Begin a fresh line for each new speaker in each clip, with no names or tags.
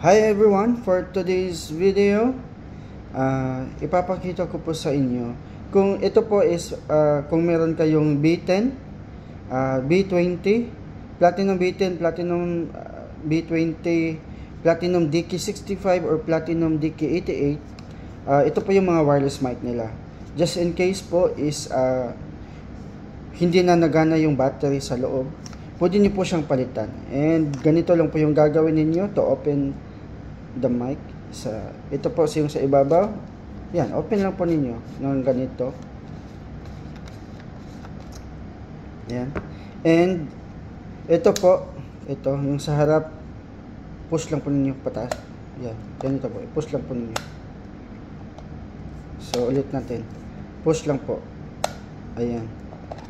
Hi everyone, for today's video, ipapakita ko po sa inyo kung ito po is kung meron kayong B10, B20, Platinum B10, Platinum B20, Platinum DK65 or Platinum DK88. Ito po yung mga wireless mic nila. Just in case po is hindi na nagana yung battery sa loob, pwede niyo po siyang palitan. And ganito lang po yung gagawin ninyo to open the mic. Ito po yung sa ibabaw. Yan, open lang po ninyo ng ganito. Yan. And ito po, ito yung sa harap, push lang po ninyo pataas. Yan, ganito po, push lang po ninyo. So ulit natin, push lang po. Ayan,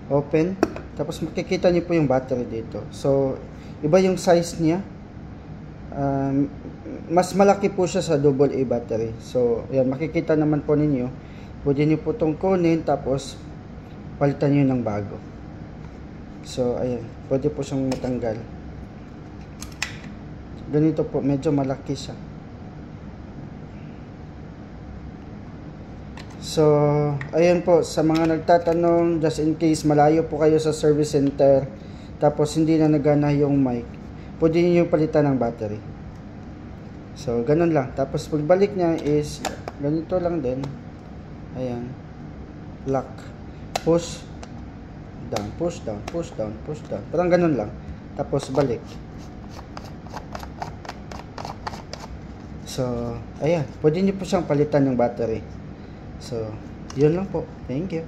open. Tapos makikita niyo po yung battery dito. So iba yung size niya. Mas malaki po siya sa AA battery. So ayan, makikita naman po ninyo. Pwede niyo po itong kunin tapos palitan niyo ng bago. So ayan, pwede po siyang matanggal. Ganito po, medyo malaki siya. So ayan po, sa mga nagtatanong, just in case malayo po kayo sa service center tapos hindi na nagana yung mic, pwede niyo palitan ng battery. So ganun lang. Tapos pagbalik niya is ganito lang din. Ayan, lock, push down, push down, push down, push down, parang ganun lang. Tapos balik. So ayan, pwede niyo po siyang palitan ng battery. So yun lang po. Thank you.